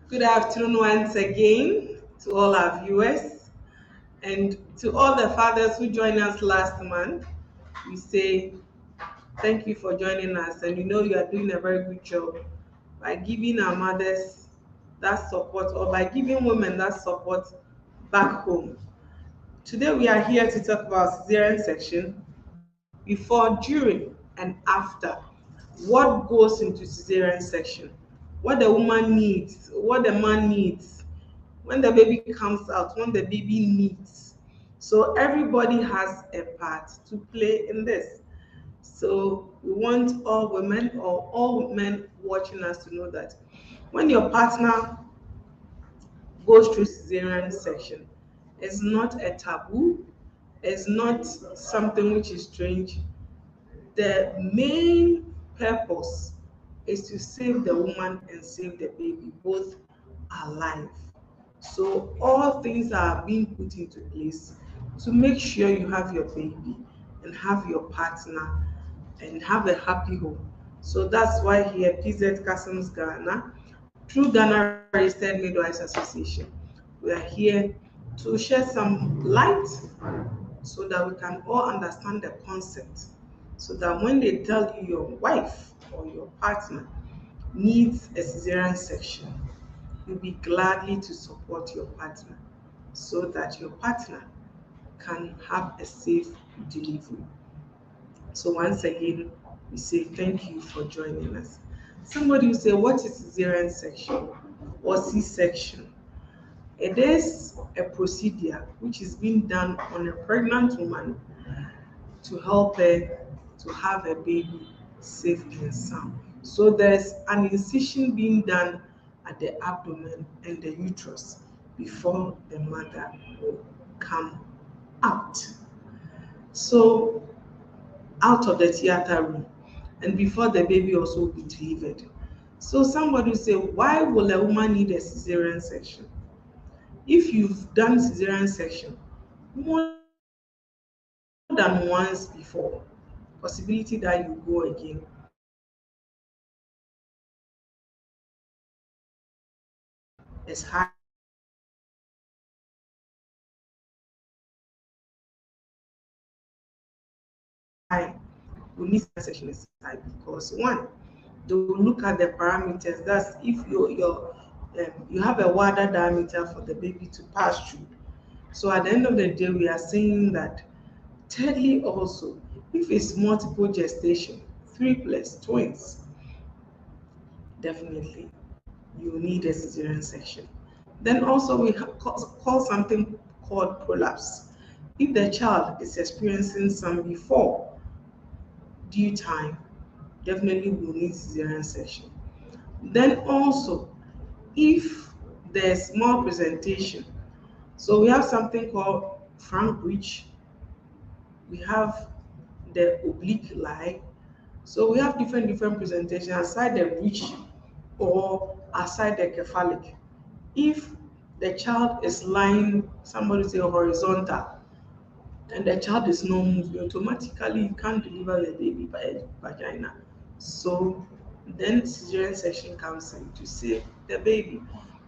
Good afternoon once again to all our viewers and to all the fathers who joined us last month. We say thank you for joining us, and you are doing a very good job by giving our mothers that support or by giving women that support back home. Today, we are here to talk about cesarean section before, during, and after. What goes into cesarean section? What the woman needs, what the man needs, when the baby comes out, when the baby needs. So everybody has a part to play in this. So we want all women or all men watching us to know that when your partner goes through cesarean section, it's not a taboo, it's not something which is strange. The main purpose is to save the woman and save the baby, both alive. So all things are being put into place to make sure you have your baby and have your partner and have a happy home. So that's why here PZ Customs Ghana, through Ghana Registered Midwives Association, we are here to shed some light so that we can all understand the concept. So that when they tell you your wife or your partner needs a cesarean section, you'll be gladly to support your partner so that your partner can have a safe delivery. So once again, we say thank you for joining us. Somebody will say, what is cesarean section or C-section? It is a procedure which is being done on a pregnant woman to help her to have a baby safe and sound. So there's an incision being done at the abdomen and the uterus before the mother will come out. So out of the theater room and before the baby also will be delivered. So somebody will say, why will a woman need a cesarean section? If you've done cesarean section more than once before, possibility that you go again is high. We need section is high because one, they will look at the parameters. That's if you have a wider diameter for the baby to pass through. So at the end of the day, we are saying that. Thirdly, also, if it's multiple gestation, triplets, twins, definitely you need a cesarean section. Then also we call something called prolapse. If the child is experiencing some before due time, definitely will need cesarean section. Then also, if there's more presentation, so we have something called frank breech, we have the oblique lie. So we have different presentation aside the breech or aside the cephalic. If the child is lying, somebody say horizontal, and the child is not moving, automatically you can't deliver the baby by vagina. So then cesarean section comes in to save the baby.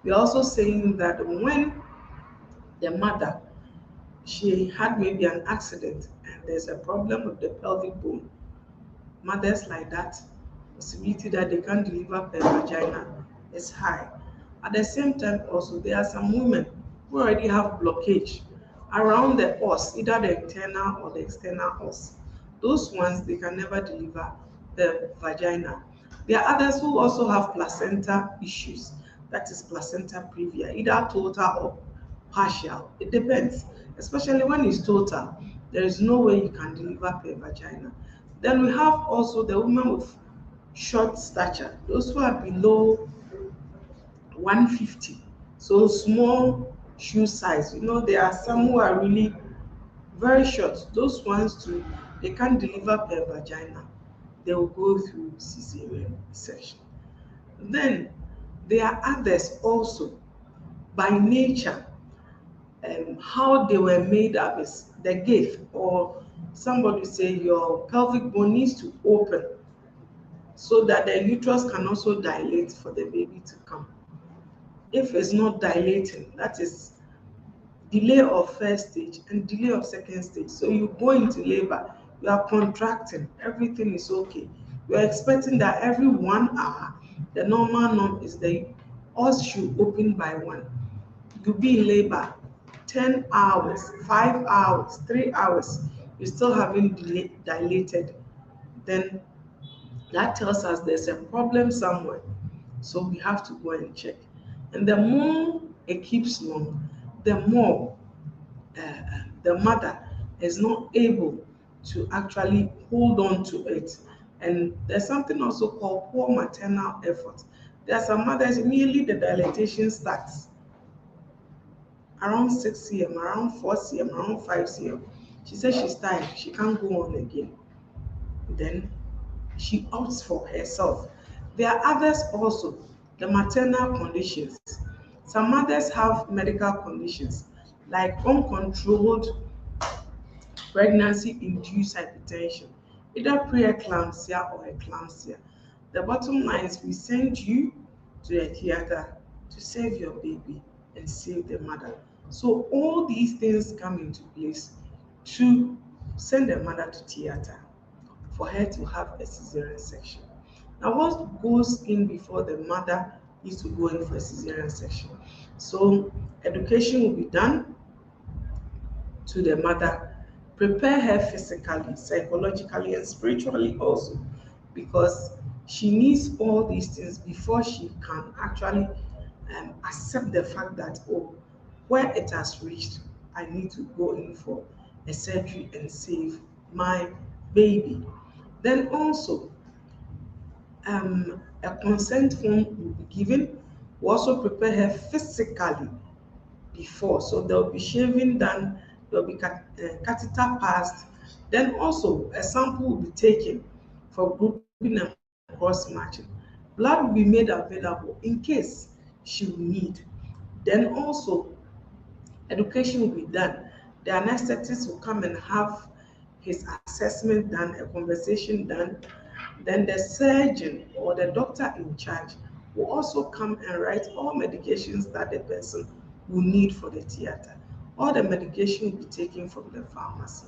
We're also saying that when the mother she had maybe an accident and there's a problem with the pelvic bone, mothers like that, possibility that they can't deliver per vagina is high. At the same time, also, there are some women who already have blockage around the os, either the internal or the external os. Those ones, they can never deliver the vagina. There are others who also have placenta issues, that is placenta previa, either total or partial. It depends, especially when it's total. There is no way you can deliver per vagina. Then we have also the women with short stature, those who are below 150. So small shoe size. There are some who are really very short. Those ones too, they can't deliver per vagina. They will go through cesarean section. Then there are others also by nature, how they were made up is the gift, or somebody say your pelvic bone needs to open so that the uterus can also dilate for the baby to come. If it's not dilating, that is delay of first stage and delay of second stage. So you go into labor, you are contracting, everything is okay. You are expecting that every 1 hour, the normal norm is the us should open by one. You be in labor 10 hours, 5 hours, 3 hours, you still haven't dilated, then that tells us there's a problem somewhere. So we have to go and check. And the more it keeps long, the more the mother is not able to actually hold on to it. And there's something also called poor maternal effort. There are some mothers, immediately the dilatation starts around 6 cm, around 4 cm, around 5 cm. She says she's tired, she can't go on again. Then she opts for herself. There are others also, the maternal conditions. Some mothers have medical conditions like uncontrolled pregnancy-induced hypertension, either preeclampsia or eclampsia. The bottom line is we send you to a theater to save your baby and save the mother. So all these things come into place to send the mother to theater for her to have a cesarean section. Now, what goes in before the mother needs to go in for a cesarean section? So education will be done to the mother, prepare her physically, psychologically, and spiritually also, because she needs all these things before she can actually accept the fact that, oh, where it has reached, I need to go in for a surgery and save my baby. Then also, a consent form will be given. We also prepare her physically before. So there will be shaving done, there will be catheter passed. Then also a sample will be taken for grouping and cross matching. Blood will be made available in case she will need. Then also education will be done. The anesthetist will come and have his assessment done, a conversation done. Then the surgeon or the doctor in charge will also come and write all medications that the person will need for the theater. All the medication will be taken from the pharmacy.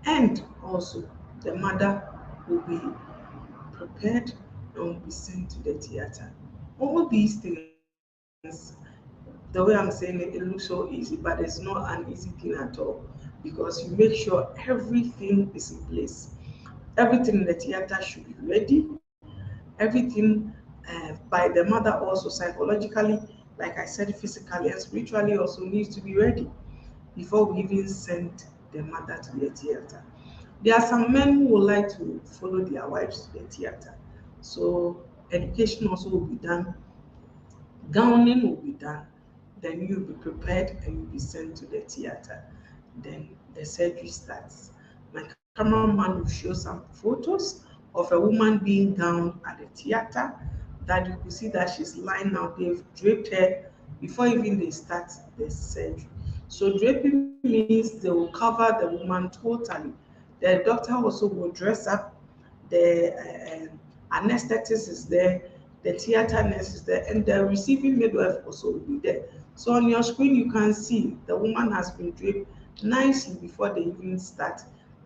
And also, the mother will be prepared and will be sent to the theater. All these things, the way I'm saying it, it looks so easy, but it's not an easy thing at all because you make sure everything is in place. Everything in the theater should be ready. Everything by the mother also psychologically, like I said, physically and spiritually also needs to be ready before we even send the mother to the theater. There are some men who would like to follow their wives to the theater. So education also will be done, gowning will be done, then you'll be prepared and you'll be sent to the theater. Then the surgery starts. My cameraman will show some photos of a woman being gowned at the theater that you could see that she's lying now. They've draped her before even they start the surgery. So draping means they will cover the woman totally. The doctor also will dress up, the anesthetist is there, the theater nurse is there, and the receiving midwife also will be there. So on your screen, you can see the woman has been draped nicely before they even start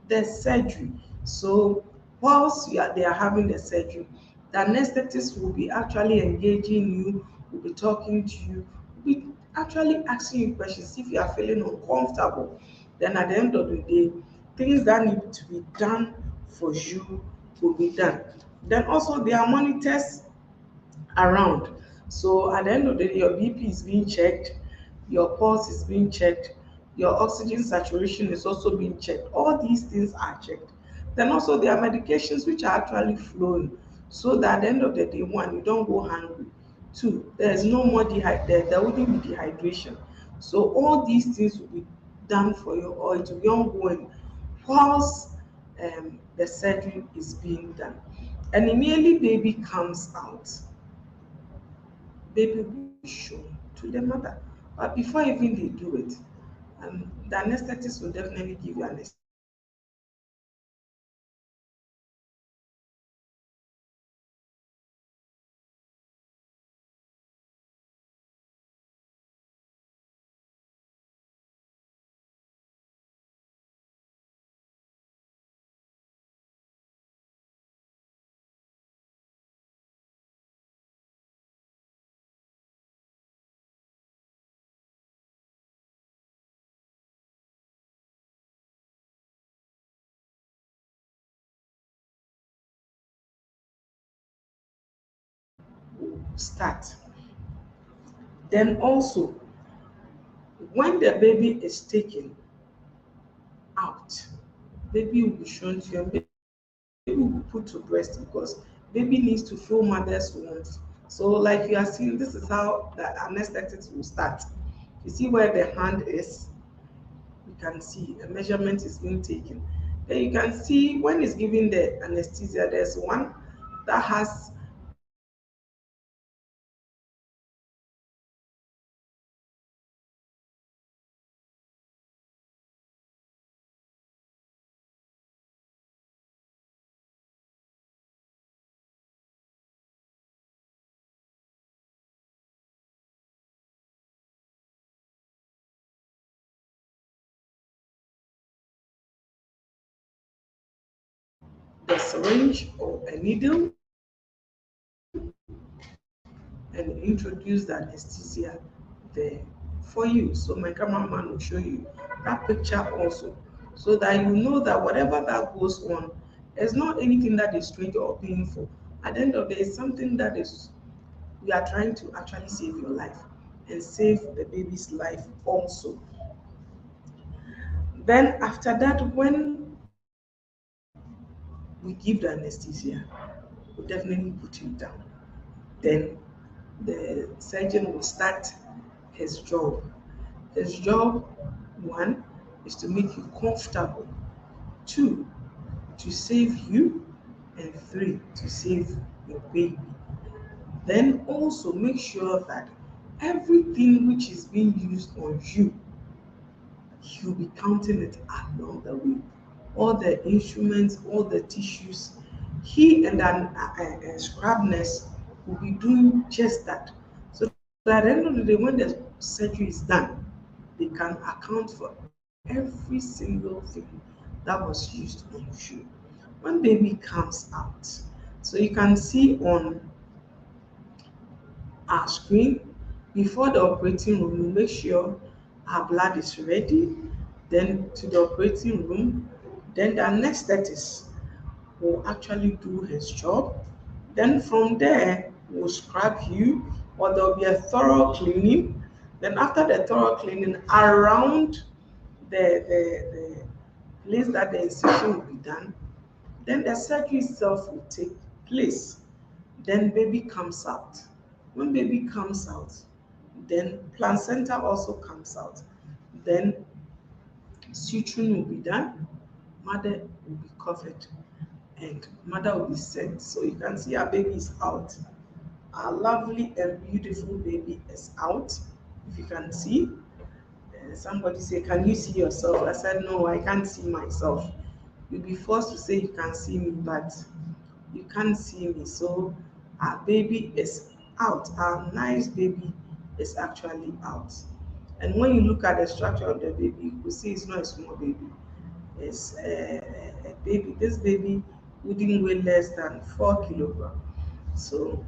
the surgery. So whilst they are having the surgery, the anesthetist will be actually engaging you, will be talking to you, will be actually asking you questions if you are feeling uncomfortable. Then at the end of the day, things that need to be done for you will be done. Then also there are monitors around. So at the end of the day, your BP is being checked, your pulse is being checked, your oxygen saturation is also being checked. All these things are checked. Then also there are medications which are actually flowing so that at the end of the day, one, you don't go hungry. Two, there is no more there wouldn't be dehydration. So all these things will be done for you or it will be ongoing whilst the surgery is being done. And immediately baby comes out, baby will be shown to the mother. But before even they do it, the anesthetist will definitely give you anesthesia. Then the doctor will also give you medication to help you to sleep. Then the nurse will also give you start. Then also, when the baby is taken out, baby will be shown to you, and baby will be put to breast because baby needs to feel mother's warmth. So like you are seeing, this is how the anesthetics will start. You see where the hand is, you can see a measurement is being taken. Then you can see when it's giving the anesthesia, there's one that has the syringe or a needle and introduce the anesthesia there for you. So my cameraman will show you that picture also, so that you know that whatever that goes on, it's not anything that is strange or painful. At the end of the day, it's something that is, we are trying to actually save your life and save the baby's life also. Then after that, when we give the anesthesia, we definitely put you down. Then the surgeon will start his job. His job, one, is to make you comfortable. Two, to save you. And three, to save your baby. Then also make sure that everything which is being used on you, he'll be counting it along the way. All the instruments, all the tissues, he and a scrub nurse will be doing just that. So that at the end of the day, when the surgery is done, they can account for every single thing that was used on you. When baby comes out, so you can see on our screen, before the operating room, we make sure our blood is ready, then to the operating room, then the anesthetist will actually do his job. Then from there, we'll scrub you, or there'll be a thorough cleaning. Then after the thorough cleaning around the place that the incision will be done, then the surgery itself will take place. Then baby comes out. When baby comes out, then placenta also comes out. Then suturing will be done, mother will be covered, and mother will be sent. So you can see our baby is out. Our lovely and beautiful baby is out. If you can see, somebody say, "Can you see yourself?" I said, "No, I can't see myself." You'll be forced to say you can see me, but you can't see me. So our baby is out. Our nice baby is actually out. And when you look at the structure of the baby, you will see it's not a small baby. It's a baby. This baby wouldn't weigh less than 4 kilograms. So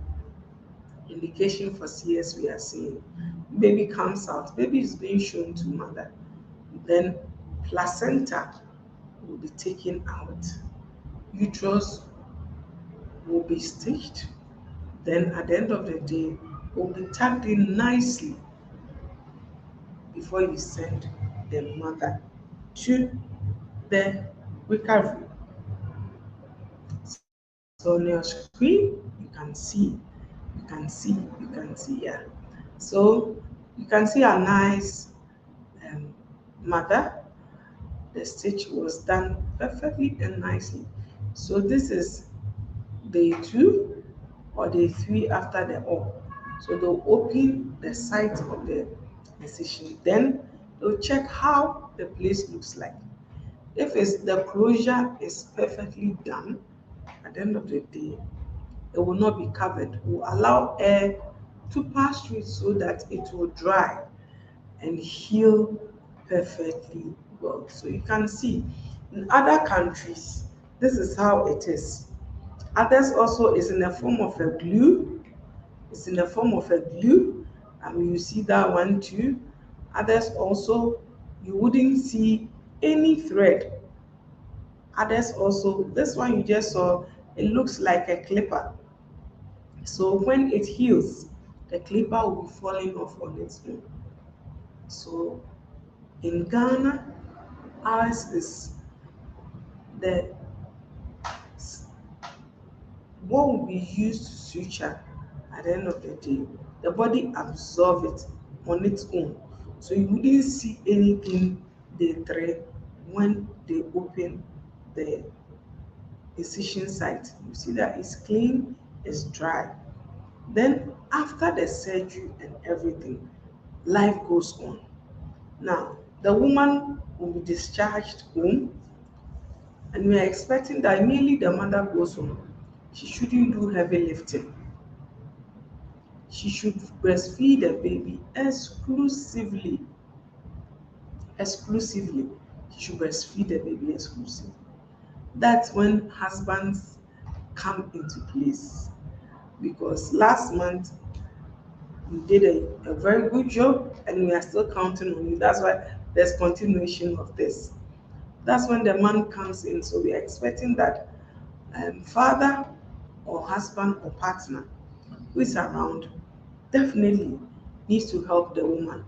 indication for CS we are seeing. Baby comes out. Baby is being shown to mother. Then placenta will be taken out. Uterus will be stitched. Then at the end of the day, will be tucked in nicely before you send the mother to the recovery. So on your screen, you can see, yeah. So you can see a nice um, mother. The stitch was done perfectly and nicely. So this is day 2 or day 3 after the op. So they'll open the site of the incision. Then they'll check how the place looks like. If it's, the closure is perfectly done, at the end of the day, it will not be covered. We'll allow air to pass through it so that it will dry and heal perfectly well. So you can see in other countries, this is how it is. Others also is in the form of a glue. It's in the form of a glue. And you see that one too. Others also, you wouldn't see any thread. Others also, this one you just saw, it looks like a clipper. So when it heals, the clipper will be falling off on its own. So in Ghana, ours is the what will be used to suture at the end of the day. The body absorb it on its own. So you wouldn't see anything they thread when they open the incision site. You see that it's clean, it's dry. Then after the surgery and everything, life goes on. Now, the woman will be discharged home, and we are expecting that immediately the mother goes home, she shouldn't do heavy lifting. She should breastfeed the baby exclusively. Exclusively. She should breastfeed the baby exclusively. That's when husbands come into place. Because last month you did a very good job and we are still counting on you. That's why there's continuation of this. That's when the man comes in. So we are expecting that father or husband or partner who is around definitely needs to help the woman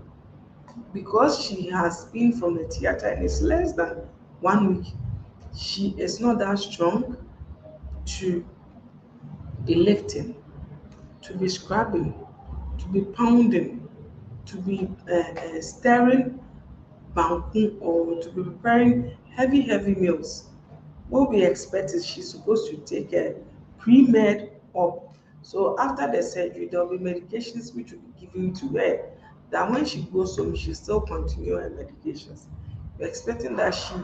because she has been from the theater and it's less than 1 week. She is not that strong to be lifting, to be scrubbing, to be pounding, to be stirring banku or to be preparing heavy meals. What we expect is she's supposed to take a pre-med up. So after the surgery, there will be medications which will be given to her. That when she goes home, she still continue her medications. We're expecting that she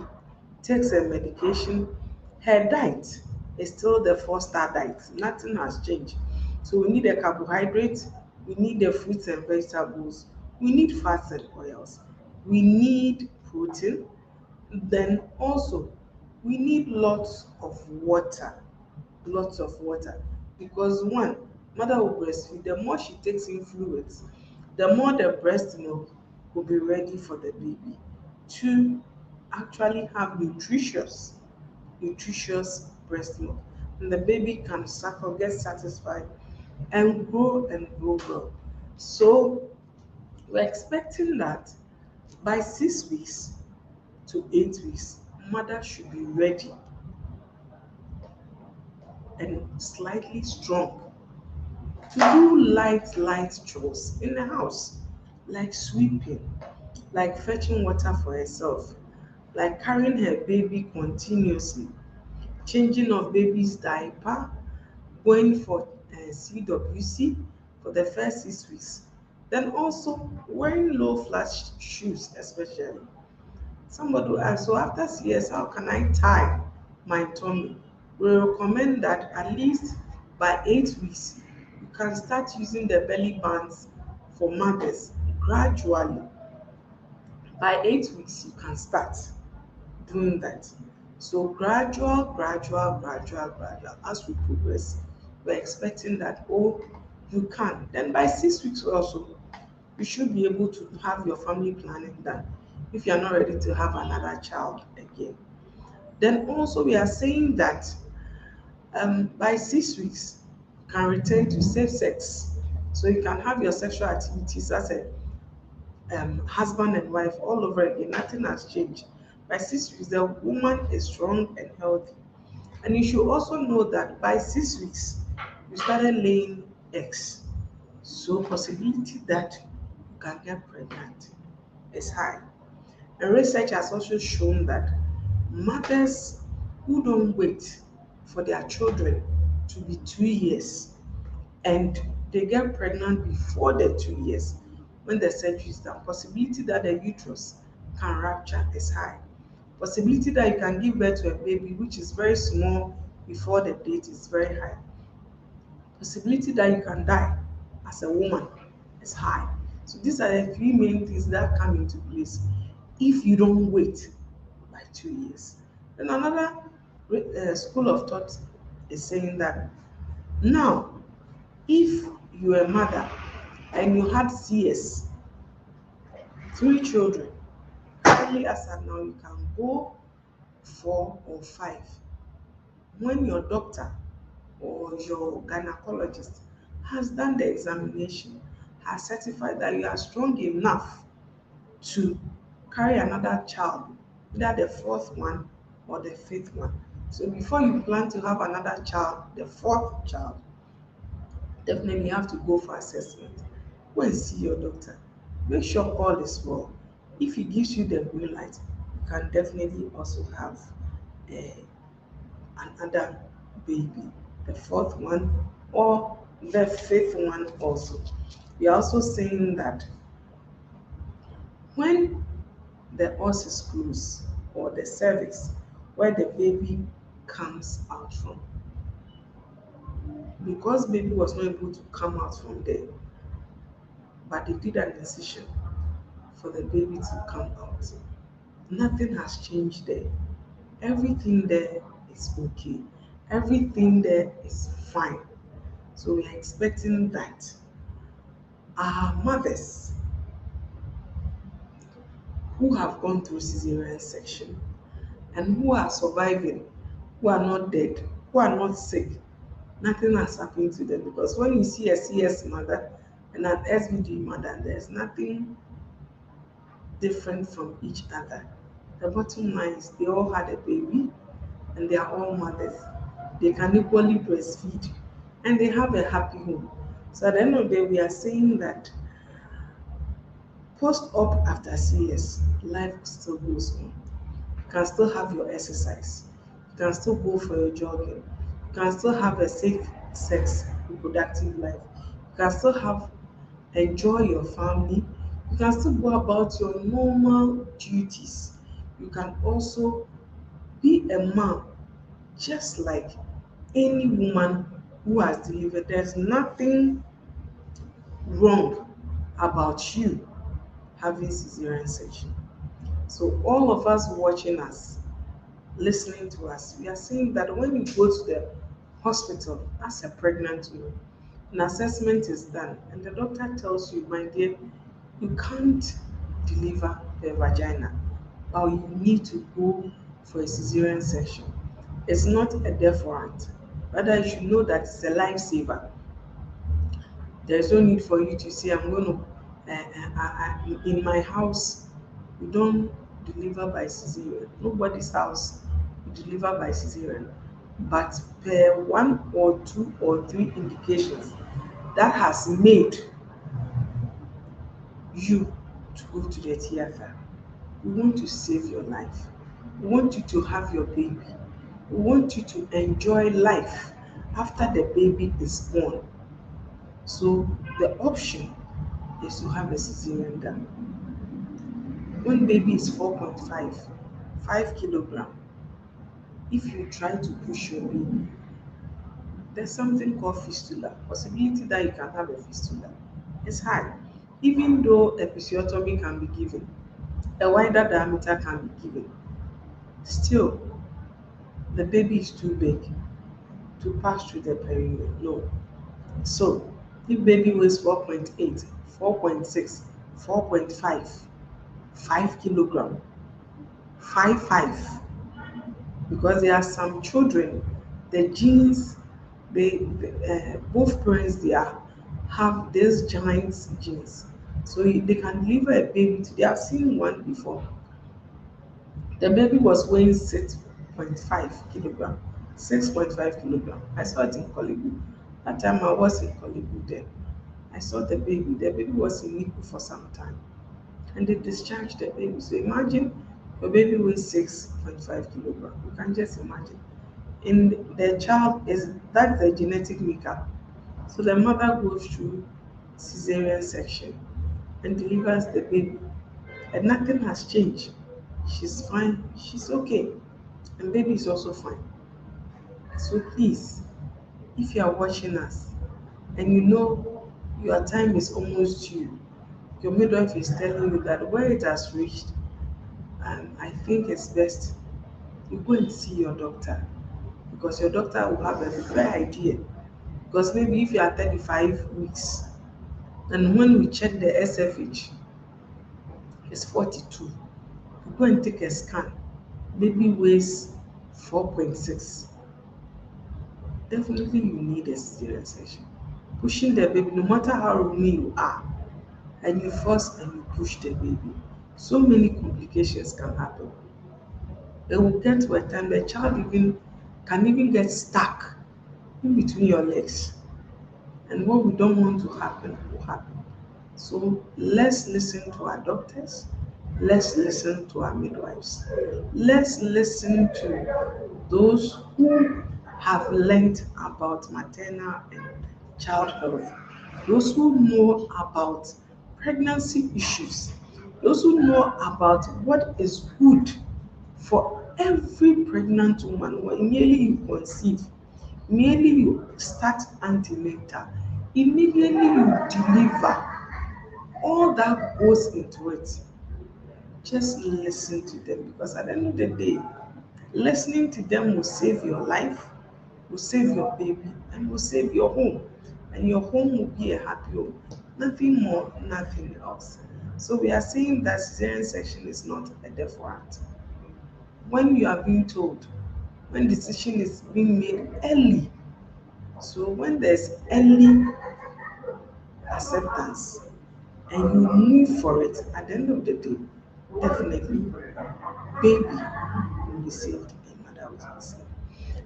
takes her medication. Her diet is still the four-star diet. Nothing has changed. So we need the carbohydrates, we need the fruits and vegetables, we need fats and oils, we need protein, then also we need lots of water, because one, mother will breastfeed, the more she takes in fluids, the more the breast milk will be ready for the baby to actually have nutritious breast milk. And the baby can suckle, get satisfied, and grow well. So we're expecting that by 6 weeks to 8 weeks, mother should be ready and slightly strong to do light chores in the house, like sweeping, like fetching water for herself, like carrying her baby continuously, changing of baby's diaper, going for CWC for the first 6 weeks. Then also wearing low flat shoes, especially. Somebody will ask, so after CS, how can I tie my tummy? We recommend that at least by 8 weeks, you can start using the belly bands for mothers gradually. By 8 weeks, you can start doing that. So gradual. As we progress, we're expecting that, oh, you can. Then by 6 weeks also, you should be able to have your family planning done if you're not ready to have another child again. Then also we are saying that by 6 weeks, you can return to safe sex. So you can have your sexual activities as a husband and wife all over again. Nothing has changed. By 6 weeks, the woman is strong and healthy. And you should also know that by 6 weeks, you started laying eggs. So possibility that you can get pregnant is high. And research has also shown that mothers who don't wait for their children to be 2 years and they get pregnant before the 2 years, when the surgery is done, possibility that the uterus can rupture is high. Possibility that you can give birth to a baby which is very small before the date is very high. Possibility that you can die as a woman is high. So these are the three main things that come into place if you don't wait by 2 years. Then another school of thought is saying that now, if you're a mother and you had CS, 3 children, currently as of now, you can go 4 or 5 when your doctor or your gynecologist has done the examination, has certified that you are strong enough to carry another child, either the fourth one or the fifth one. So before you plan to have another child, the fourth child, definitely you have to go for assessment. Go and see your doctor. Make sure all is well. If he gives you the green light, you can definitely also have another baby, the fourth one or the fifth one also. We are also saying that when the os is closed or the cervix where the baby comes out from, because baby was not able to come out from there, but they did an incision for the baby to come out. Nothing has changed there. Everything there is okay. Everything there is fine. So we are expecting that our mothers who have gone through cesarean section and who are surviving, who are not dead, who are not sick, nothing has happened to them. Because when you see a CS mother and an SVD mother, there's nothing different from each other. The bottom line is they all had a baby and they are all mothers. They can equally breastfeed and they have a happy home. So at the end of the day, we are saying that post-op after CS, life still goes on. You can still have your exercise. You can still go for your jogging. You can still have a safe sex reproductive life. You can still have enjoy your family. You can still go about your normal duties. You can also be a mom just like any woman who has delivered. There's nothing wrong about you having cesarean section. So all of us watching us, listening to us, we are saying that when you go to the hospital as a pregnant woman, an assessment is done and the doctor tells you, my dear, you can't deliver the vagina or you need to go for a cesarean section. It's not a death warrant. Rather, you should know that it's a lifesaver. There's no need for you to say, I'm going to, in my house, we don't deliver by cesarean. Nobody's house we deliver by cesarean. But per one or two or three indications that has made you to go to the theater. We want to save your life. We want you to have your baby. We want you to enjoy life after the baby is born. So the option is to have a cesarean done. When baby is 4.5, 5 kilogram, if you try to push your baby, there's something called fistula. Possibility that you can have a fistula is high. Even though episiotomy can be given, a wider diameter can be given, still the baby is too big to pass through the perineum. No. So if baby weighs 4.8, 4.6, 4.5, 5 kilogram, 5.5, because there are some children, the genes, both parents they are have these giant genes, so they can deliver a baby today. I've seen one before. The baby was weighing 6.5 kilogram, 6.5 kilogram. I saw it in Kolibu. That time I was in Kolibu then. I saw the baby. The baby was in Niku for some time. And they discharged the baby. So imagine your baby weighs 6.5 kilogram. You can just imagine. And the child is that's the genetic makeup. So the mother goes through cesarean section and delivers the baby. And nothing has changed. She's fine, she's okay, and baby is also fine. So please, if you are watching us and you know your time is almost due, your midwife is telling you that where it has reached, I think it's best you go and see your doctor, because your doctor will have a fair idea. Because maybe if you are 35 weeks and when we check the SFH, it's 42. You go and take a scan, baby weighs 4.6. Definitely you need a cesarean section. pushing the baby, no matter how roomy you are, and you force and you push the baby, so many complications can happen. It will get to a time the child even can even get stuck in between your legs. And what we don't want to happen will happen. So let's listen to our doctors. Let's listen to our midwives. Let's listen to those who have learned about maternal and child health, those who know about pregnancy issues, those who know about what is good for every pregnant woman. When immediately you conceive, immediately you start antenatal, immediately you deliver, all that goes into it. Just listen to them, because at the end of the day, listening to them will save your life, will save your baby, and will save your home. And your home will be a happy home. Nothing more, nothing else. So we are saying that cesarean section is not a death warrant. When you are being told, when decision is being made early, so when there's early acceptance and you move for it, at the end of the day, definitely baby will be saved and mother will be saved.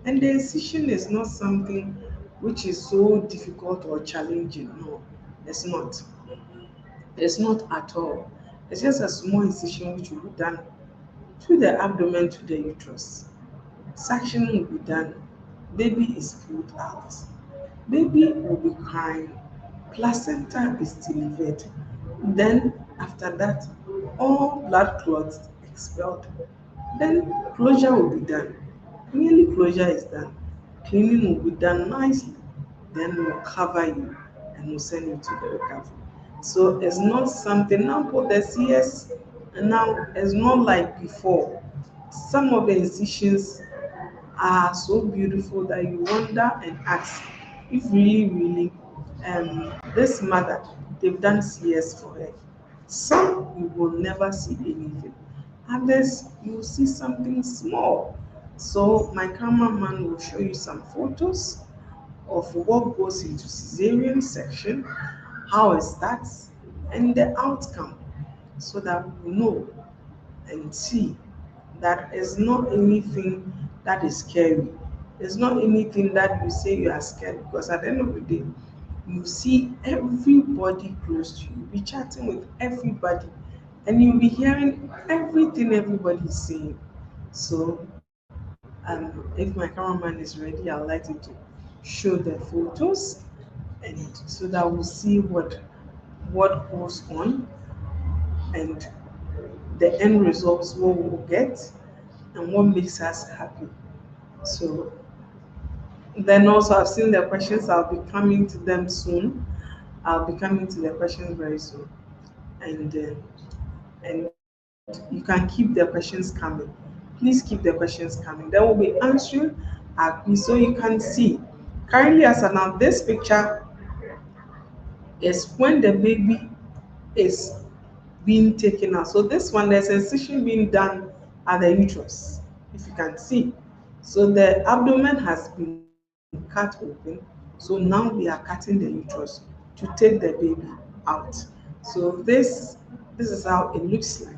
And the incision is not something which is so difficult or challenging. No, it's not. It's not at all. It's just a small incision which will be done through the abdomen to the uterus. Suction will be done. Baby is pulled out. Baby will be crying. Placenta is delivered. Then after that, all blood clots expelled. Then closure will be done. Immediately closure is done, cleaning will be done nicely. Then we'll cover you and we'll send you to the recovery. So it's not something now for the CS, and now it's not like before. Some of the incisions are so beautiful that you wonder and ask if really this mother, they've done CS for her. Some you will never see anything, others you will see something small. So my cameraman will show you some photos of what goes into cesarean section, how it starts, and the outcome, so that we know and see that it's not anything that is scary. It's not anything that you say you are scared, because at the end of the day, you see everybody close to you, you'll be chatting with everybody, and you'll be hearing everything everybody is saying. So, if my cameraman is ready, I'd like you to show the photos, and so that we'll see what goes on and the end results, what we'll get, and what makes us happy. So then also I've seen the questions. I'll be coming to them soon. I'll be coming to the questions very soon, and you can keep the questions coming. Please keep the questions coming. Then we'll be answering so you can see. Currently, as of now, this picture is when the baby is being taken out. So this one, there's a incision being done at the uterus, if you can see. So the abdomen has been cut open. So now we are cutting the uterus to take the baby out. So this is how it looks like.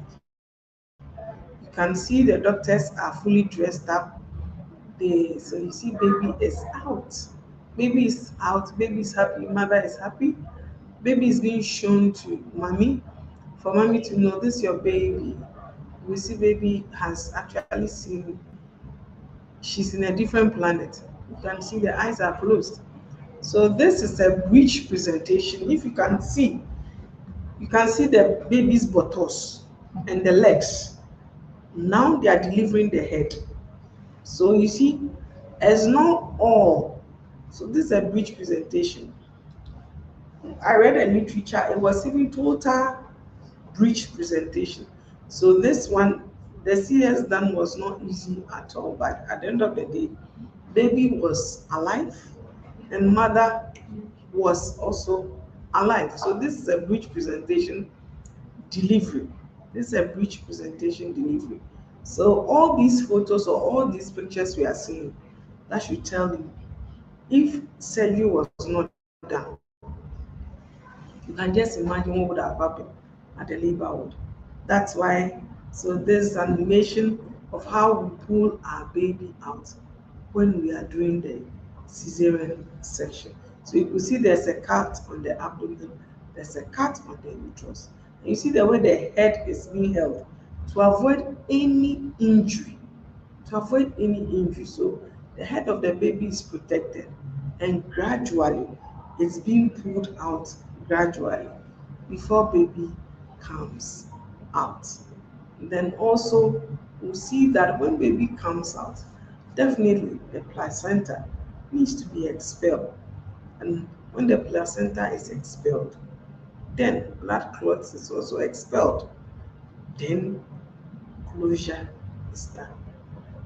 You can see the doctors are fully dressed up. So you see baby is out. Baby is out, baby is happy, mother is happy. Baby is being shown to mommy for mommy to know this is your baby. We see baby has actually seen, she's in a different planet. You can see the eyes are closed. So this is a breech presentation. If you can see the baby's buttocks and the legs. Now they are delivering the head. So you see, it's not all. So this is a breech presentation. I read a literature, it was even total breech presentation. So this one, the CS done was not easy at all, but at the end of the day, baby was alive and mother was also alive. So this is a breech presentation delivery. This is a breech presentation delivery. So all these photos or all these pictures we are seeing, that should tell you if surgery was not done, You can just imagine what would have happened at the labor ward. That's why, so this animation of how we pull our baby out when we are doing the cesarean section. So you can see there's a cut on the abdomen, there's a cut on the uterus. And you see the way the head is being held to avoid any injury, to avoid any injury. So the head of the baby is protected, and gradually it's being pulled out gradually before baby comes out. Then also we'll see that when baby comes out, definitely the placenta needs to be expelled. And when the placenta is expelled, then blood clots is also expelled. Then closure is done.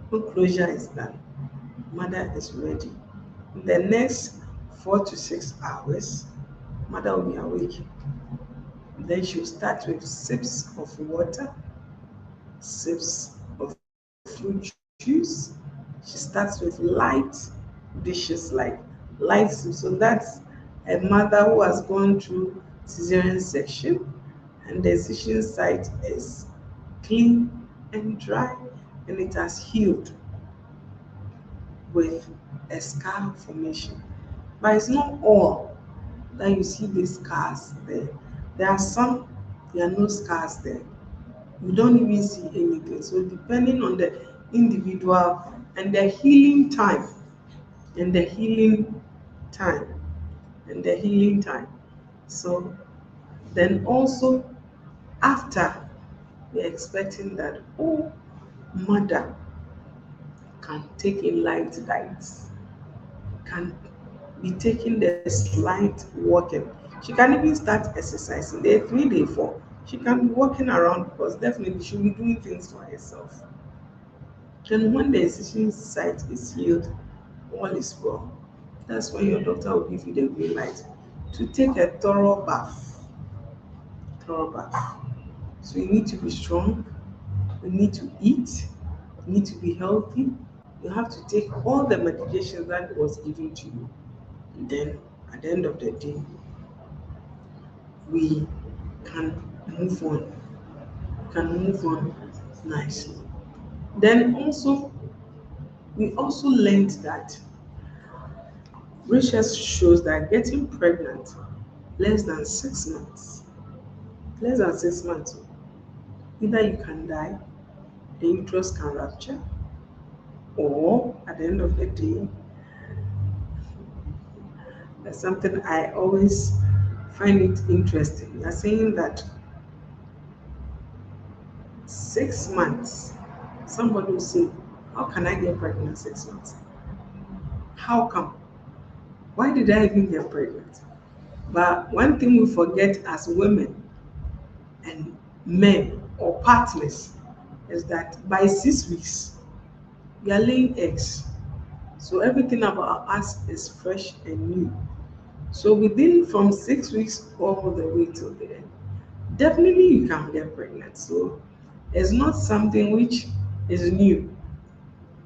When closure is done, mother is ready. In the next 4 to 6 hours, mother will be awake. Then she'll start with sips of water, sips of fruit juice. She starts with light dishes like light soup. So that's a mother who has gone through cesarean section, and the incision site is clean and dry, and it has healed with a scar formation. But it's not all that you see these scars there. There are some, there are no scars there. You don't even see anything. So depending on the individual and the healing time, and the healing time, and the healing time. So then also after, we're expecting that, oh, mother can take a light diet, can be taking the slight walking. She can even start exercising. Day 3, day 4. She can be walking around because definitely she'll be doing things for herself. Then when the incision site is healed, all is well. That's when your doctor will give you the green light to take a thorough bath. Thorough bath. So you need to be strong, you need to eat, you need to be healthy, you have to take all the medications that was given to you. And then at the end of the day, we can move on. We can move on nicely. Then also, we also learned that research shows that getting pregnant less than 6 months, less than 6 months, either you can die, the uterus can rupture, or at the end of the day, that's something I always find it interesting. You're saying that 6 months, somebody will say, how can I get pregnant 6 months? How come? Why did I even get pregnant? But one thing we forget as women and men or partners is that by 6 weeks, we are laying eggs. So everything about us is fresh and new. So within from 6 weeks all the way till the end, definitely you can get pregnant. So it's not something which is new.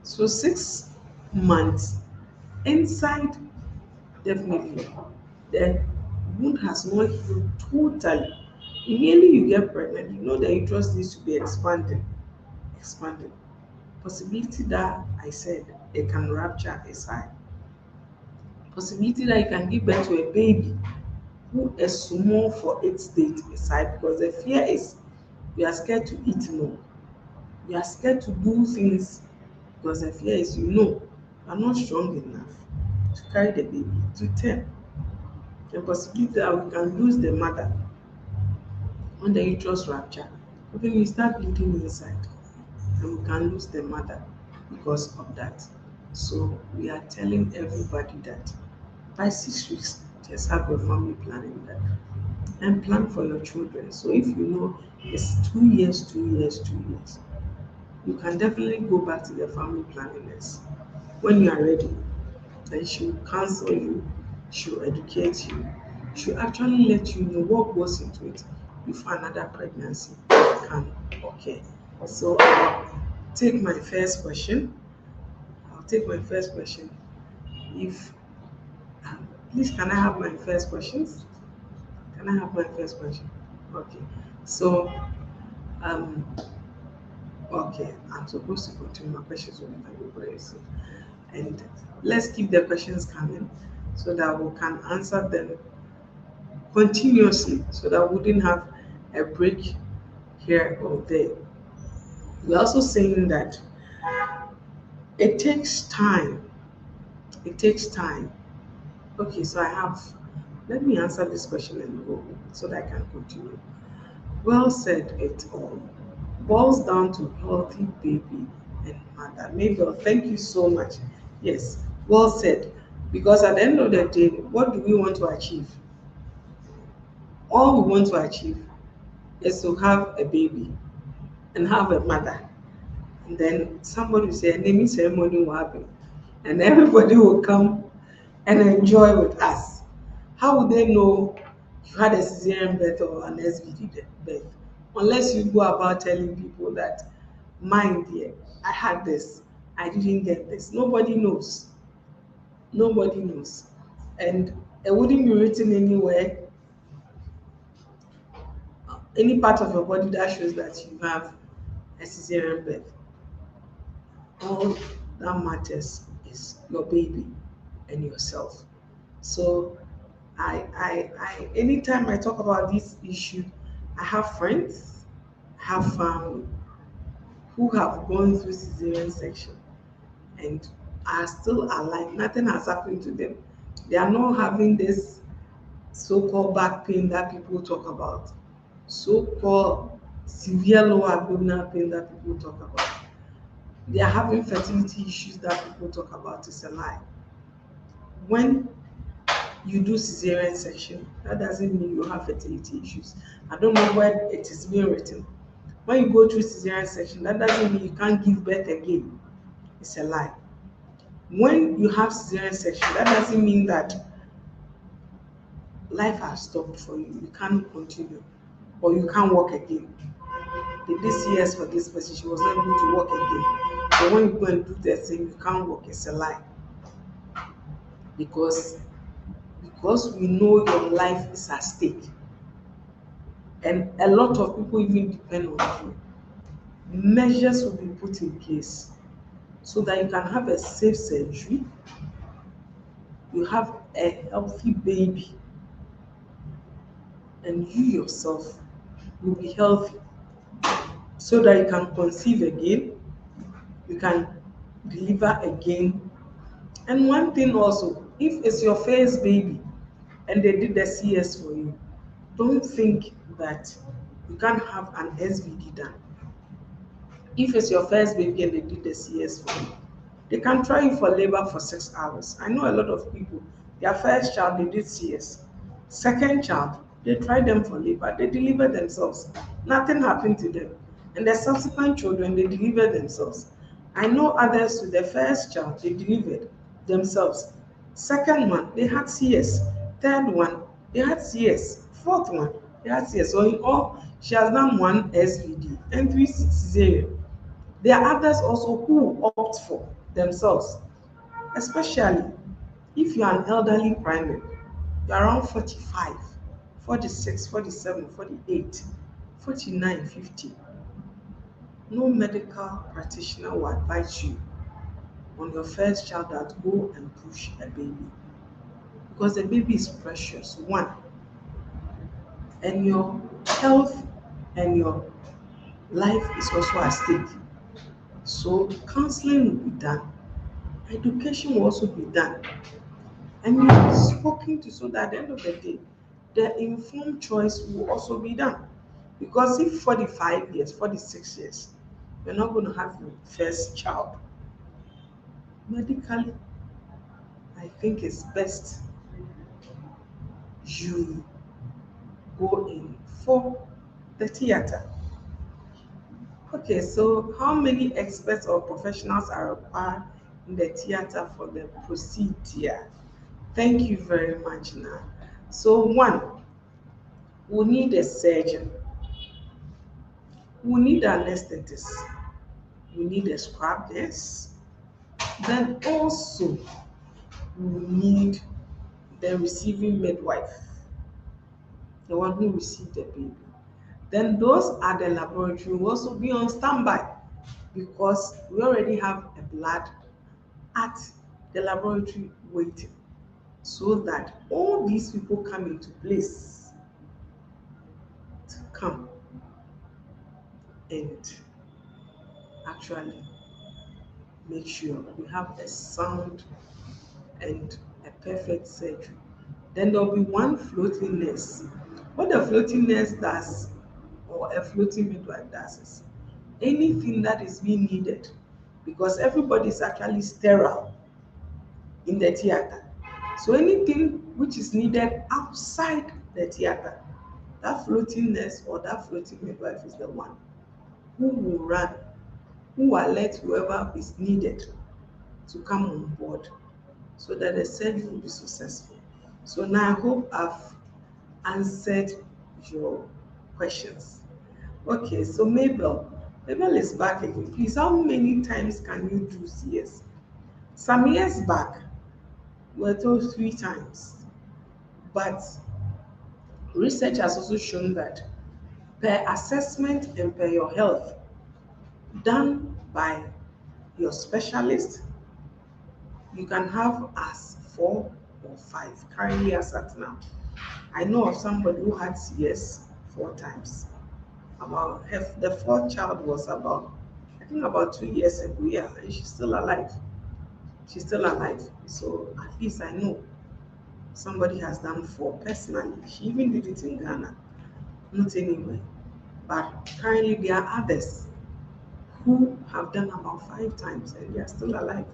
So 6 months inside, definitely the wound has not healed totally. Immediately you get pregnant, you know the uterus needs to be expanding, expanding. Possibility that I said it can rupture is high. Possibility that you can give birth to a baby who is small for its date is high, because the fear is you are scared to eat more. You are scared to do things because the fear is you are not strong enough to carry the baby to term. The possibility that we can lose the mother when the uterus rupture, even we start bleeding inside, and we can lose the mother because of that. So we are telling everybody that by 6 weeks, just have your family planning that and plan for your children. So if you know it's 2 years, 2 years, 2 years, you can definitely go back to the family planning nurse when you are ready. Then she will counsel you, she will educate you, she will actually let you know what goes into it before another pregnancy can occur. So I'll take my first question. I'll take my first question. If please, can I have my first questions? Can Can I have my first question? Okay. So, um, okay, I'm supposed to continue my questions with the very soon. And let's keep the questions coming so that we can answer them continuously so that we didn't have a break here or there. We're also saying that it takes time. It takes time. Okay, so let me answer this question and go so that I can continue. Well said, it all boils down to healthy baby and mother. Mabel, thank you so much. Yes, well said. Because at the end of the day, what do we want to achieve? All we want to achieve is to have a baby and have a mother. And then somebody will say a naming ceremony will happen. And everybody will come and enjoy with us. How would they know you had a cesarean birth or an SVD birth? Unless you go about telling people that, mind dear, I had this, I didn't get this. Nobody knows. Nobody knows. And it wouldn't be written anywhere, any part of your body that shows that you have a cesarean birth. All that matters is your baby and yourself. So anytime I talk about this issue, I have friends, I have family who have gone through cesarean section and are still alive. Nothing has happened to them. They are not having this so-called back pain that people talk about, so-called severe lower abdominal pain that people talk about. They are having fertility issues that people talk about. It's a lie. When you do cesarean section, that doesn't mean you have fertility issues. I don't know where it is being written. When you go through cesarean section, that doesn't mean you can't give birth again. It's a lie. When you have cesarean section, that doesn't mean that life has stopped for you. You can't continue or you can't walk again. They did CS for this person, she was not able to walk again. But when you go and do that thing, you can't walk. It's a lie. Because we know your life is at stake. And a lot of people even depend on you. Measures will be put in place so that you can have a safe surgery, you have a healthy baby, and you yourself will be healthy so that you can conceive again, you can deliver again. And one thing also, if it's your first baby and they did the CS for you, don't think that you can't have an SVD done. If it's your first baby and they did the CS for you, they can try you for labor for 6 hours. I know a lot of people, their first child, they did CS. Second child, they tried them for labor, they delivered themselves. Nothing happened to them. And the subsequent children, they delivered themselves. I know others with their first child, they delivered themselves. Second one, they had CS. Third one, they had CS. Fourth one, they had CS. So in all, she has done 1 SVD and 3 cesarean. There are others also who opt for themselves, especially if you are an elderly primate, you are around 45, 46, 47, 48, 49, 50. No medical practitioner will advise you on your first child that go and push a baby because the baby is precious, one, and your health and your life is also at stake. So counseling will be done. Education will also be done. And you are spoken to so that at the end of the day, the informed choice will also be done. Because if 45 years, 46 years, you're not going to have your first child, medically, I think it's best you go in for the theater. Okay, so how many experts or professionals are required in the theater for the procedure? Thank you very much now. So one, we need a surgeon, we need an anesthetist, we need a scrub nurse, then also we need the receiving midwife. the one who received the baby. Then those at the laboratory will also be on standby because we already have a blood at the laboratory waiting, so that all these people come into place to come and actually make sure we have a sound and a perfect surgery. Then there'll be one floating nurse. What the floating nurse does, or a floating midwife does, is anything that is being needed, because everybody is actually sterile in the theater. So anything which is needed outside the theater, that floating nurse or that floating midwife is the one who will run, who will alert whoever is needed to come on board so that the surgery will be successful. So now I hope I've answered your questions. Okay, so Mabel is back again. Please, how many times can you do CS? Some years back, we were told 3 times, but research has also shown that per assessment and per your health done by your specialist, you can have as 4 or 5 currently as at now. I know of somebody who had CS 4 times. The fourth child was about, I think about 2 years ago, yeah, and she's still alive. She's still alive. So at least I know somebody has done 4 personally. She even did it in Ghana, not anywhere. But currently there are others who have done about 5 times and they are still alive.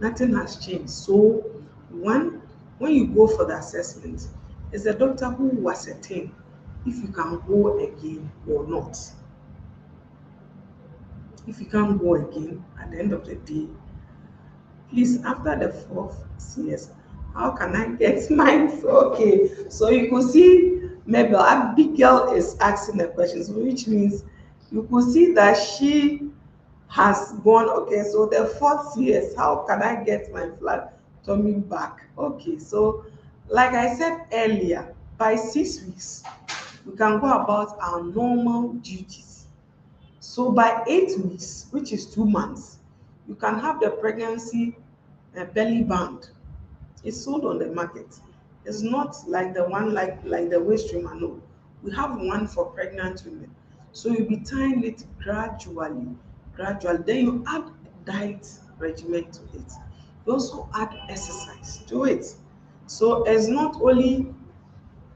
Nothing has changed. So when you go for the assessment, it's the doctor who will ascertain if you can go again or not. If you can't go again at the end of the day, please, after the 4th CS, how can I get mine? Okay, so you could see maybe Abigail is asking a question, so which means you could see that she has gone. Okay, so the 4th CS, how can I get my flat tummy back? Okay, so like I said earlier, by 6 weeks, we can go about our normal duties. So by 8 weeks, which is 2 months, you can have the pregnancy belly band. It's sold on the market. It's not like the one like the waist trimmer. No, we have one for pregnant women. So you'll be tying it gradually, gradually. Then you add diet regimen to it. You also add exercise to it. So it's not only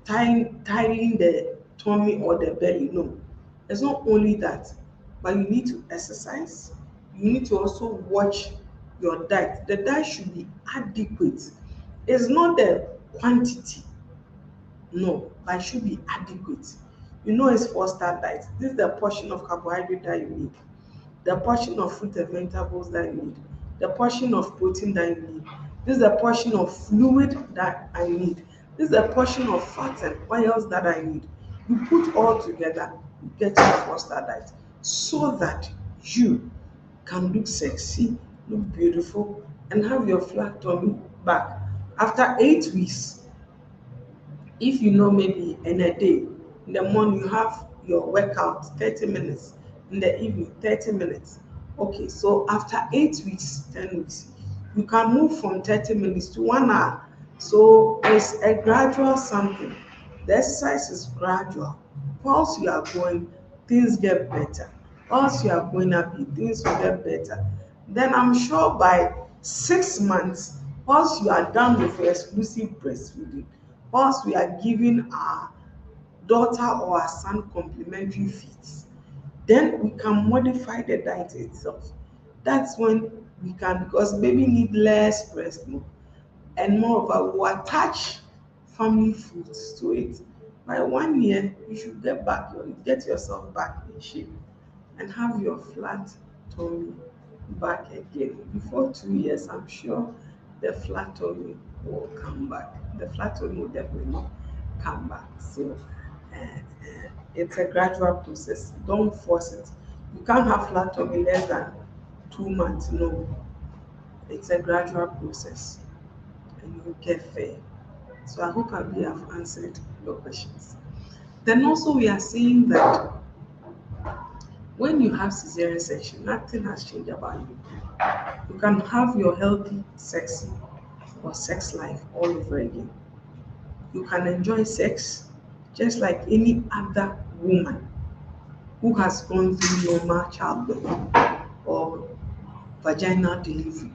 tying the tummy or the belly. No, it's not only that, but you need to exercise. You need to also watch your diet. The diet should be adequate. It's not the quantity, no, but it should be adequate. You know, it's 4-star diet. This is the portion of carbohydrate that you need, the portion of fruit and vegetables that you need, the portion of protein that you need. This is the portion of fluid that I need. This is the portion of fats and oils that I need. You put all together, you get your 4-star diet so that you can look sexy, look beautiful, and have your flat tummy back. After 8 weeks, if you know maybe in a day, in the morning you have your workout 30 minutes, in the evening 30 minutes. Okay, so after 8 weeks, 10 weeks, you can move from 30 minutes to 1 hour. So it's a gradual something. The exercise is gradual. Once you are going, things get better. Once you are going up, things will get better. Then I'm sure by 6 months, once you are done with your exclusive breastfeeding, once we are giving our daughter or our son complementary feeds, then we can modify the diet itself. That's when we can, because baby need less breast milk, and moreover, we will attach family foods to it. By 1 year, you should get yourself back in shape and have your flat tummy back again. Before 2 years, I'm sure the flat tummy will come back. The flat tummy will definitely come back. So it's a gradual process. Don't force it. You can't have flat tummy less than 2 months. No, it's a gradual process, and you get there. So I hope I have answered your questions. Then also we are saying that when you have cesarean section, nothing has changed about you. You can have your healthy, sexy, or sex life all over again. You can enjoy sex just like any other woman who has gone through normal childbirth or vaginal delivery.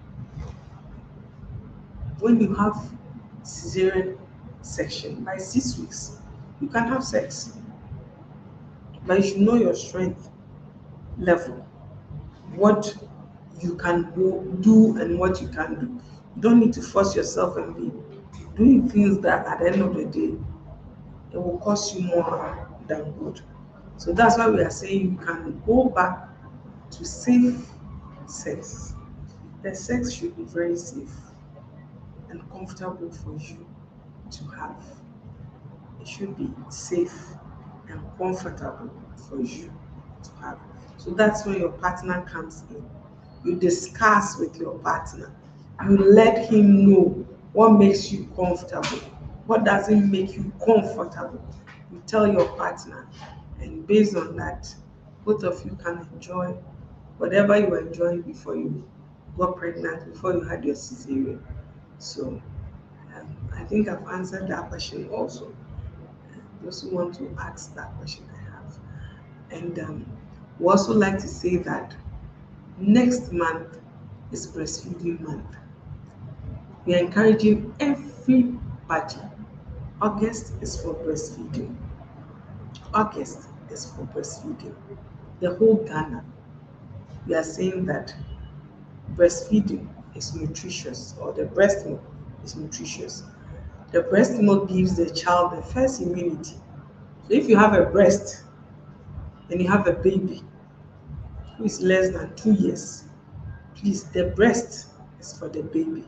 When you have cesarean section by 6 weeks, you can have sex, but you should know your strength level, what you can do and what you can do. You don't need to force yourself and be doing things that at the end of the day it will cost you more harm than good. So that's why we are saying you can go back to safe sex. The sex should be very safe and comfortable for you to have. It should be safe and comfortable for you to have. So that's when your partner comes in. You discuss with your partner. You let him know what makes you comfortable, what doesn't make you comfortable. You tell your partner, and based on that, both of you can enjoy whatever you were enjoying before you got pregnant, before you had your cesarean. So I think I've answered that question also. Those who want to ask that question, I have. And we also like to say that next month is breastfeeding month. We are encouraging everybody. August is for breastfeeding. August is for breastfeeding. The whole Ghana, we are saying that breastfeeding is nutritious, or the breast milk is nutritious. The breast milk gives the child the first immunity. So if you have a breast and you have a baby who is less than 2 years, please, the breast is for the baby,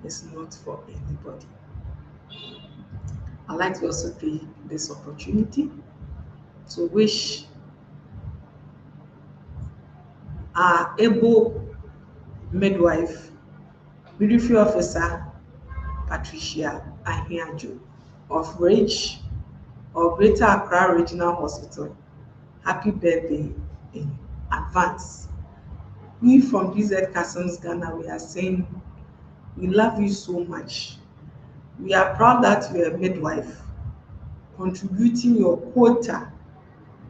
it's not for anybody. I'd like to also take this opportunity to wish our able midwife, midwifery officer Patricia Ahiajo of RAGE, or Greater Accra Regional Hospital, happy birthday in advance. We from PZ Customs Ghana, we are saying we love you so much. We are proud that you are a midwife, contributing your quota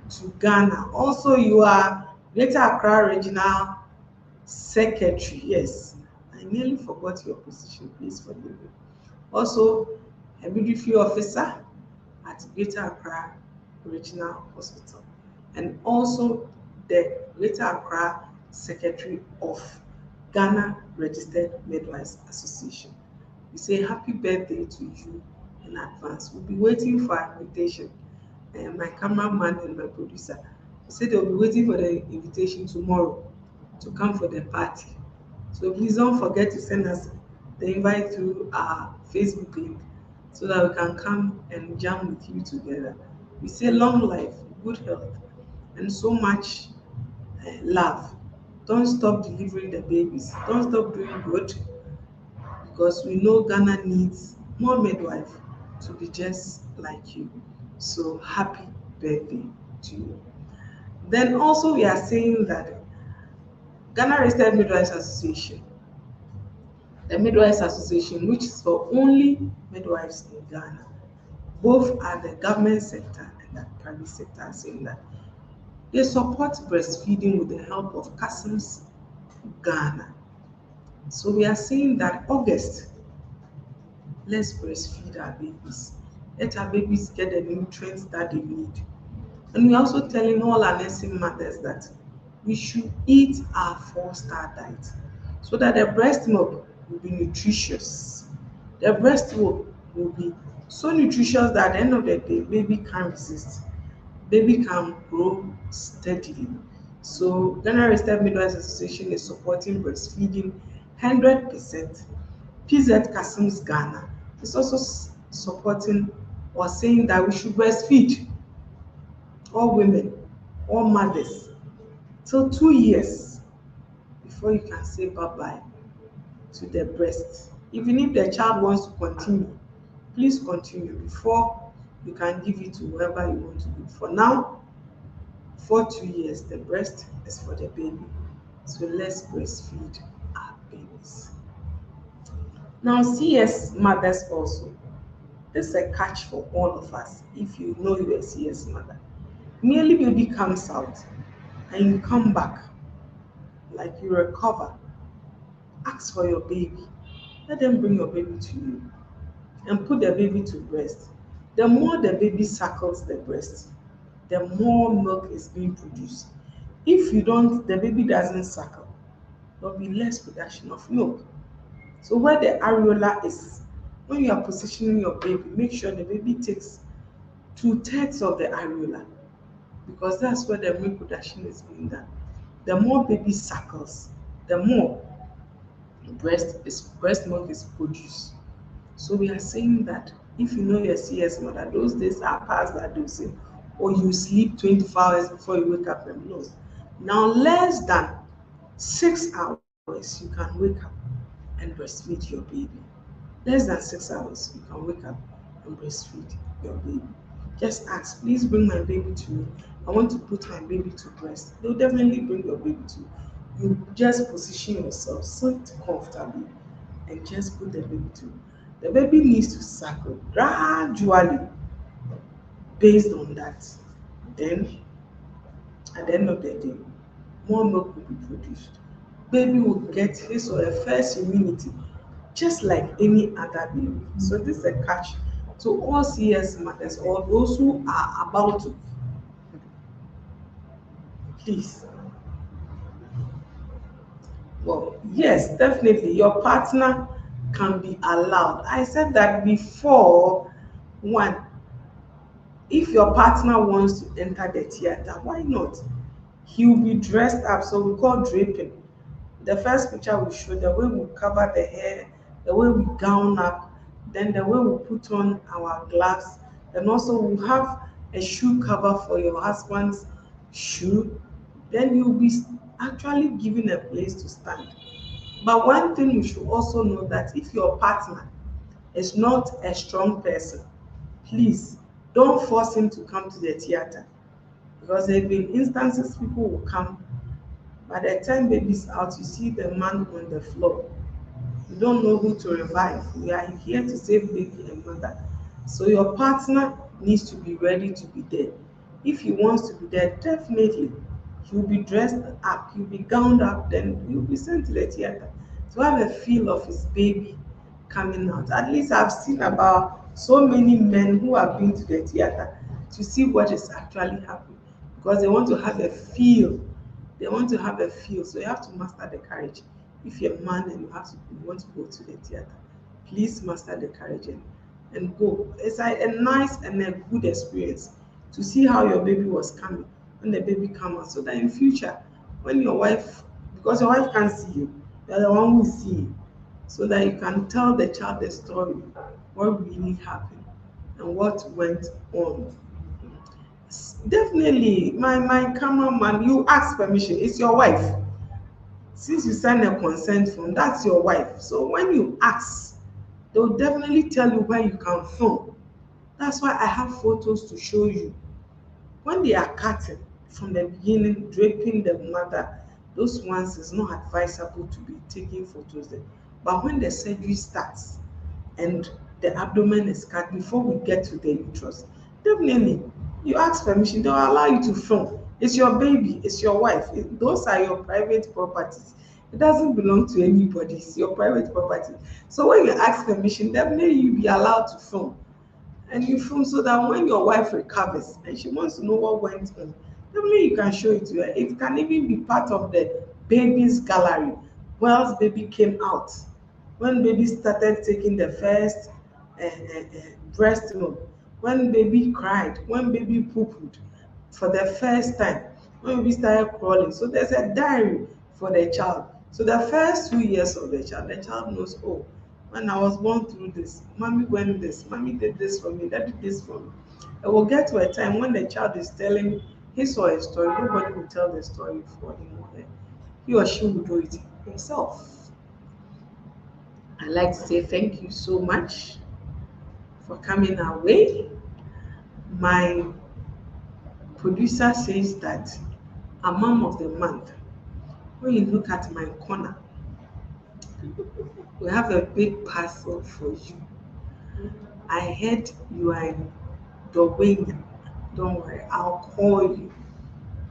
to Ghana. Also, you are Greater Accra Regional Secretary. Yes, I nearly forgot your position. Please forgive me. Also, a midwifery officer at Greater Accra Regional Hospital, and also the Greater Accra Secretary of Ghana Registered Midwives Association. We say happy birthday to you in advance. We'll be waiting for our invitation. And my cameraman and my producer said they'll be waiting for the invitation tomorrow to come for the party. So please don't forget to send us the invite through our Facebook link so that we can come and jam with you together. We say long life, good health, and so much love. Don't stop delivering the babies. Don't stop doing good, because we know Ghana needs more midwives to be just like you. So happy birthday to you. Then also we are saying that Ghana Registered Midwives Association, the Midwives Association, which is for only midwives in Ghana, both at the government sector and the private sector, are saying that they support breastfeeding with the help of Customs Ghana. So we are saying that August, let's breastfeed our babies. Let our babies get the nutrients that they need. And we're also telling all our nursing mothers that we should eat our 4-star diet so that the breast milk will be nutritious. The breast milk will be so nutritious that at the end of the day, baby can't resist. Baby can grow steadily. So Ghana Registered Midwives Association is supporting breastfeeding 100%. PZ Customs Ghana is also supporting or saying that we should breastfeed all women, all mothers, till 2 years before you can say bye-bye to the breast. Even if the child wants to continue, please continue before You can give it to whoever you want to give. For now, for 2 years, the breast is for the baby. So let's breastfeed our babies. Now, CS mothers also. This is a catch for all of us. If you know you're a CS mother, merely baby comes out and you come back, like you recover, ask for your baby. Let them bring your baby to you and put the baby to breast. The more the baby suckles the breast, the more milk is being produced. If you don't, the baby doesn't suckle, there'll be less production of milk. So where the areola is, when you are positioning your baby, make sure the baby takes 2/3 of the areola, because that's where the milk production is being done. The more baby suckles, the more breast milk is produced. So we are saying that if you know your CS mother, those days are past that they'll say, or you sleep 24 hours before you wake up and no. Now less than 6 hours you can wake up and breastfeed your baby. Less than 6 hours you can wake up and breastfeed your baby. Just ask, please bring my baby to me. I want to put my baby to breast. They'll definitely bring your baby to you. You just position yourself, sit comfortably, and just put the baby to you. The baby needs to suckle gradually based on that. Then, at the end of the day, more milk will be produced. Baby will get his or her first immunity just like any other baby. So this is a catch to all CS mothers or those who are about to. Please, well, yes, definitely your partner can be allowed. I said that before. One, if your partner wants to enter the theater, why not? He will be dressed up, so we call draping. The first picture we show the way we cover the hair, the way we gown up, then the way we put on our gloves, and also we have a shoe cover for your husband's shoe. Then you'll be actually given a place to stand. But one thing you should also know that if your partner is not a strong person, please don't force him to come to the theater, because there have been instances people will come. By the time baby's out, you see the man on the floor. You don't know who to revive. We are here to save baby and mother. So your partner needs to be ready to be there. If he wants to be there, definitely he'll be dressed up, he'll be gowned up, then he'll be sent to the theater to have a feel of his baby coming out. At least I've seen about so many men who have been to the theater to see what is actually happening, because they want to have a feel. They want to have a feel. So you have to master the courage. If you're a man and you want to go to the theater, please master the courage and go. It's a nice and a good experience to see how your baby was coming when the baby come out, so that in future, when your wife, because your wife can't see you, you're the one who see you, so that you can tell the child the story, what really happened and what went on. Definitely, my cameraman, you ask permission. It's your wife. Since you sign a consent form, that's your wife. So when you ask, they'll definitely tell you where you can film. That's why I have photos to show you. When they are cutting from the beginning, draping the mother, those ones is not advisable to be taking photos there. But when the surgery starts and the abdomen is cut before we get to the uterus, definitely you ask permission, they'll allow you to film. It's your baby, it's your wife. Those are your private properties. It doesn't belong to anybody, it's your private property. So when you ask permission, definitely you'll be allowed to film. And you film so that when your wife recovers and she wants to know what went on, definitely you can show it to her. It can even be part of the baby's gallery. Once baby came out, when baby started taking the first breast milk, when baby cried, when baby pooped for the first time, when baby started crawling. So there's a diary for the child. So the first 2 years of the child knows, oh, when I was born through this, mommy went this, mommy did this for me, that did this for me. It will get to a time when the child is telling his or her story, nobody will tell the story for him or her. He or she will do it himself. I'd like to say thank you so much for coming our way. My producer says that a mom of the month. When you look at my corner, we have a big parcel for you. I heard you are in Dowayne. Don't worry, I'll call you.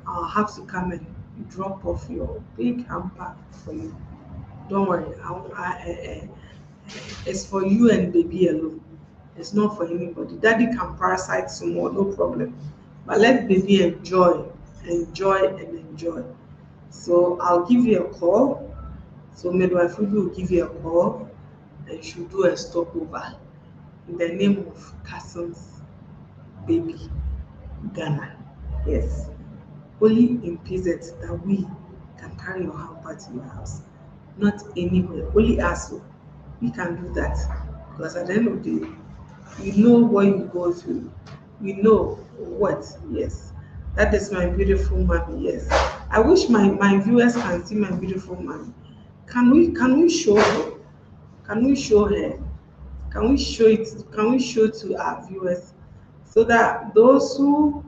I'll have to come and drop off your big hamper for you. Don't worry, it's for you and baby alone. It's not for anybody. Daddy can parasite some more, no problem. But let baby enjoy, enjoy, and enjoy. So I'll give you a call. So Midwife will give you a call and she'll do a stopover in the name of Kassim's baby, Ghana. Yes. Only in PZ that we can carry your hamper to your house. Not anywhere. Only us. We can do that. Because at the end of the day, we know what you go through. We know what. Yes. That is my beautiful mommy. Yes. I wish my viewers can see my beautiful mommy. Can we show her? Can we show her? Can we show it? Can we show to our viewers so that those who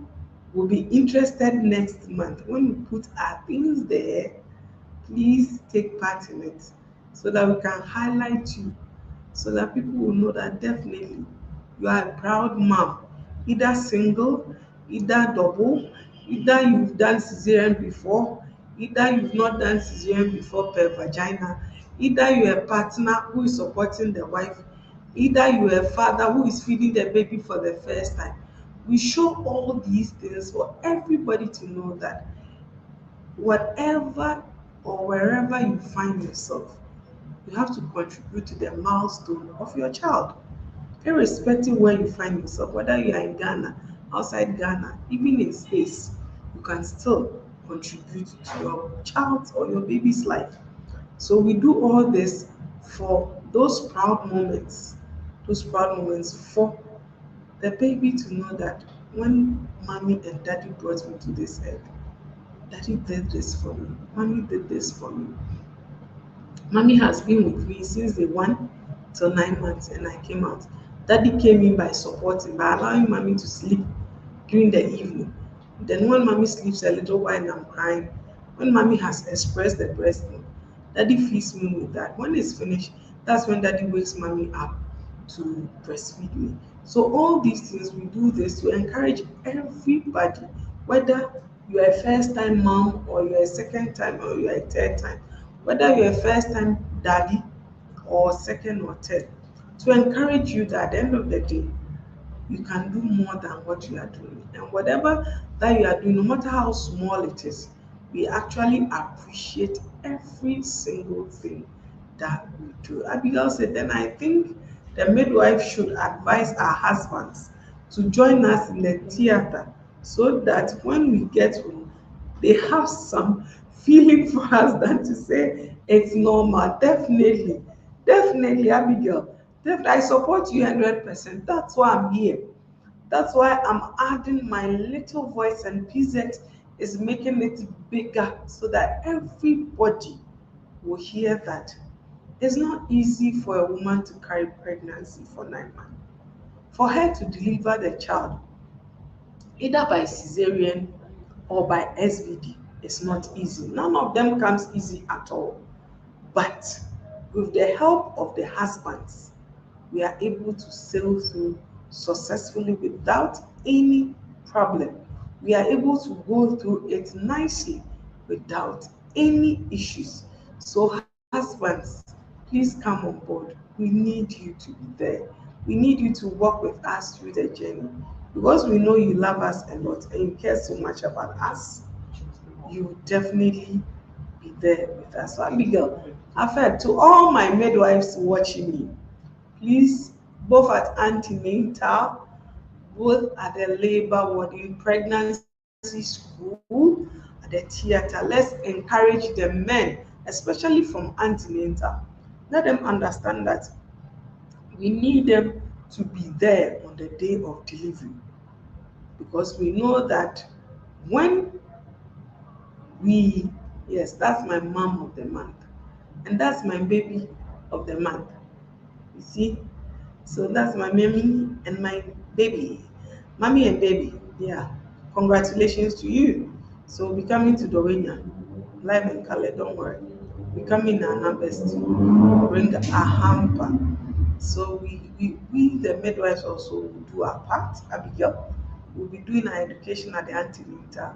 will be interested next month when we put our things there, please take part in it so that we can highlight you, so that people will know that definitely you are a proud mom, either single, either double, either you've done cesarean before, either you've not done cesarean before per vagina, either you're a partner who is supporting the wife, either you're a father who is feeding the baby for the first time. We show all these things for everybody to know that whatever or wherever you find yourself, you have to contribute to the milestone of your child, irrespective where you find yourself, whether you are in Ghana, outside Ghana, even in space, you can still contribute to your child's or your baby's life. So we do all this for those proud moments for the baby to know that when mommy and daddy brought me to this earth, daddy did this for me, mommy did this for me. Mommy has been with me since day one till 9 months and I came out. Daddy came in by supporting, by allowing mommy to sleep during the evening. Then when mommy sleeps a little while and I'm crying, when mommy has expressed the breast milk, daddy feeds me with that. When it's finished, that's when daddy wakes mommy up to breastfeed me. So all these things, we do this to encourage everybody, whether you're a first time mom or you're a second time or you're a third time, whether you're a first time daddy or second or third, to encourage you that at the end of the day, you can do more than what you are doing. And whatever that you are doing, no matter how small it is, we actually appreciate every single thing that we do. Abigail said, then I think the midwife should advise our husbands to join us in the theater so that when we get home, they have some feeling for us than to say it's normal. Definitely, definitely, Abigail. Definitely, I support you 100%. That's why I'm here. That's why I'm adding my little voice, and PZ is making it bigger so that everybody will hear that it's not easy for a woman to carry pregnancy for 9 months. For her to deliver the child, either by cesarean or by SVD, it's not easy. None of them comes easy at all. But with the help of the husbands, we are able to sail through successfully without any problem. We are able to go through it nicely without any issues. So, husbands, please come on board. We need you to be there. We need you to walk with us through the journey because we know you love us a lot and you care so much about us. You will definitely be there with us. So, Abigail, I've heard to all my midwives watching me, please, both at antenatal, both at the labor ward, in pregnancy school, at the theater. Let's encourage the men, especially from antenatal. Let them understand that we need them to be there on the day of delivery because we know that when we, yes, that's my mom of the month, and that's my baby of the month. You see, so that's my mommy and my baby. Mommy and baby, yeah, congratulations to you. So we'll be coming to Dowenya, live and color, don't worry. We come in our numbers to bring a hamper. So we the midwives also will do our part. Abigail will be doing our education at the antenatal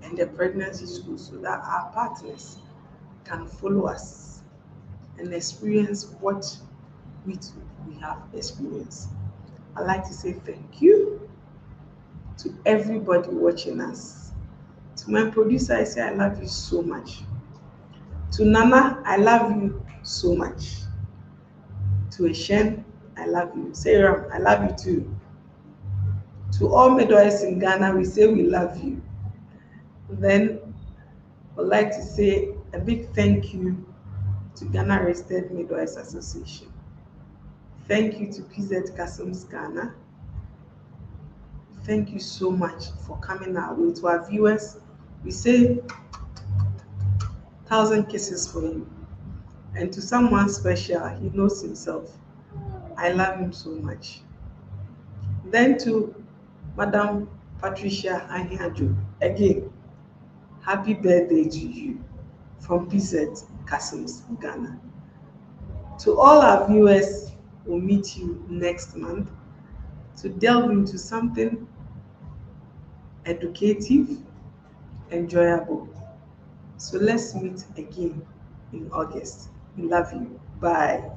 and the pregnancy school so that our partners can follow us and experience what we too we have experienced. I'd like to say thank you to everybody watching us. To my producer, I say I love you so much. To Nana, I love you so much. To Eshen, I love you. Sarah, I love you too. To all midwives in Ghana, we say we love you. Then I'd like to say a big thank you to Ghana Registered Midwives Association. Thank you to PZ Customs Ghana. Thank you so much for coming our way. To our viewers, we say 1,000 kisses for you. And to someone special, he knows himself. I love him so much. Then to Madam Patricia Ahiajo, again, happy birthday to you from PZ Customs Ghana. To all our viewers, we'll meet you next month to delve into something educative, enjoyable. So let's meet again in August. We love you. Bye.